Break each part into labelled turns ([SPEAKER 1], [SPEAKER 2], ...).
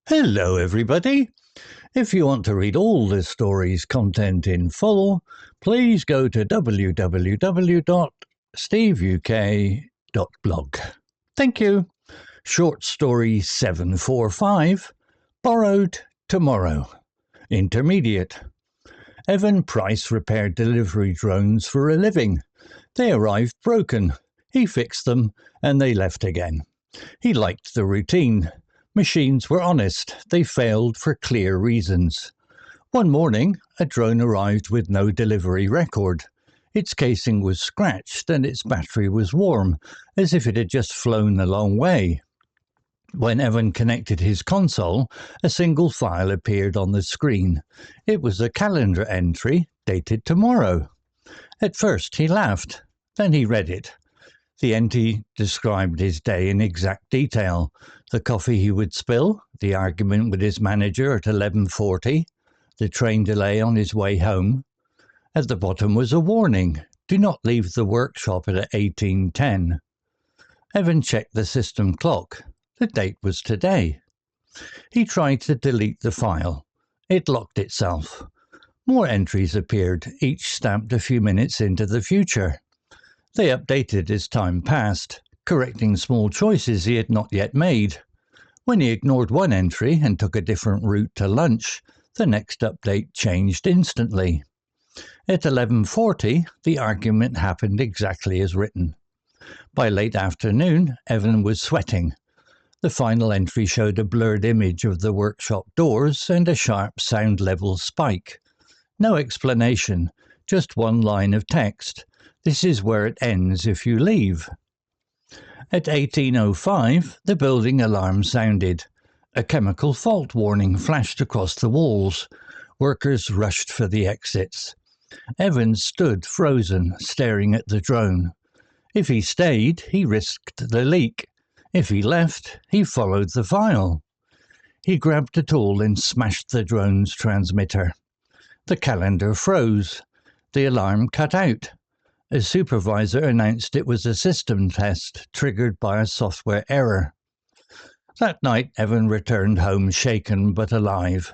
[SPEAKER 1] Hello everybody! If you want to read all the story's content in full, please go to www.steveuk.blog. Thank you. Short story 745, Borrowed Tomorrow. Intermediate. Evan Price repaired delivery drones for a living. They arrived broken. He fixed them and they left again. He liked the routine. Machines were honest. They failed for clear reasons. One morning, a drone arrived with no delivery record. Its casing was scratched and its battery was warm, as if it had just flown a long way. When Evan connected his console, a single file appeared on the screen. It was a calendar entry dated tomorrow. At first he laughed. Then he read it. The entry described his day in exact detail. The coffee he would spill, the argument with his manager at 11:40, the train delay on his way home. At the bottom was a warning: do not leave the workshop at 18:10. Evan checked the system clock. The date was today. He tried to delete the file. It locked itself. More entries appeared, each stamped a few minutes into the future. They updated as time passed, correcting small choices he had not yet made. When he ignored one entry and took a different route to lunch, the next update changed instantly. At 11:40, the argument happened exactly as written. By late afternoon, Evan was sweating. The final entry showed a blurred image of the workshop doors and a sharp sound level spike. No explanation, just one line of text. This is where it ends if you leave. At 18:05, the building alarm sounded. A chemical fault warning flashed across the walls. Workers rushed for the exits. Evan stood frozen, staring at the drone. If he stayed, he risked the leak. If he left, he followed the file. He grabbed a tool and smashed the drone's transmitter. The calendar froze. The alarm cut out. A supervisor announced it was a system test triggered by a software error. That night, Evan returned home shaken but alive.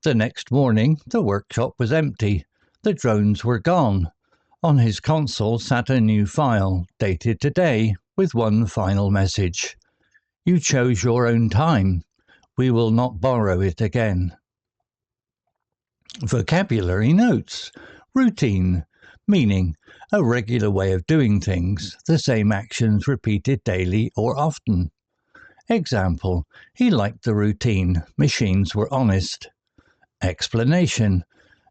[SPEAKER 1] The next morning, the workshop was empty. The drones were gone. On his console sat a new file, dated today, with one final message. You chose your own time. We will not borrow it again. Vocabulary notes. Routine. Meaning, a regular way of doing things, the same actions repeated daily or often. Example, he liked the routine, machines were honest. Explanation,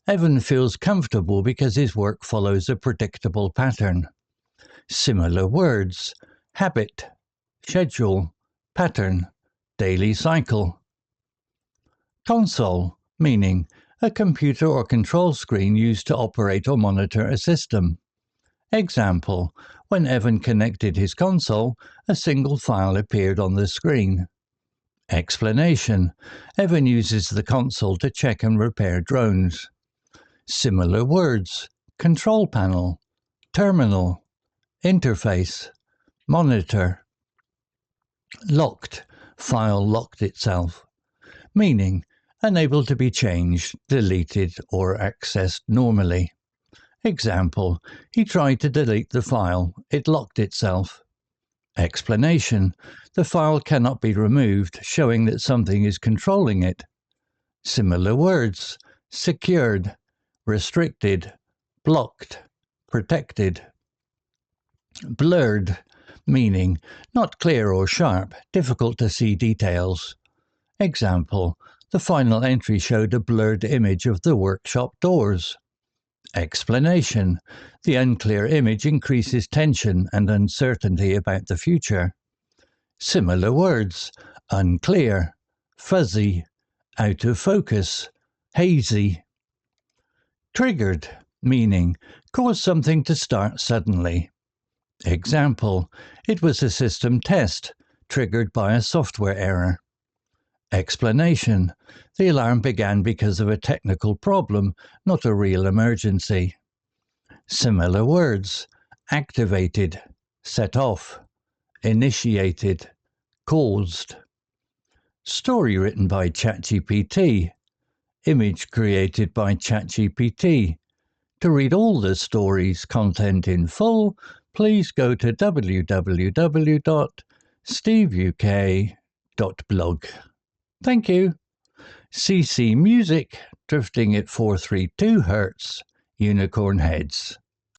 [SPEAKER 1] Evan feels comfortable because his work follows a predictable pattern. Similar words, habit, schedule, pattern, daily cycle. Console, meaning, a computer or control screen used to operate or monitor a system. Example, when Evan connected his console, a single file appeared on the screen. Explanation, Evan uses the console to check and repair drones. Similar words, control panel, terminal, interface, monitor. Locked, file locked itself. Meaning, unable to be changed, deleted, or accessed normally. Example, he tried to delete the file. It locked itself. Explanation, the file cannot be removed, showing that something is controlling it. Similar words, secured, restricted, blocked, protected. Blurred, meaning, not clear or sharp, difficult to see details. Example, the final entry showed a blurred image of the workshop doors. Explanation, the unclear image increases tension and uncertainty about the future. Similar words, unclear, fuzzy, out of focus, hazy. Triggered, meaning, cause something to start suddenly. Example, it was a system test, triggered by a software error. Explanation, the alarm began because of a technical problem, not a real emergency. Similar words, activated, set off, initiated, caused. Story written by ChatGPT. Image created by ChatGPT. To read all the story's content in full, please go to www.steveuk.blog. Thank you. CC Music, drifting at 432 Hz, Unicorn Heads.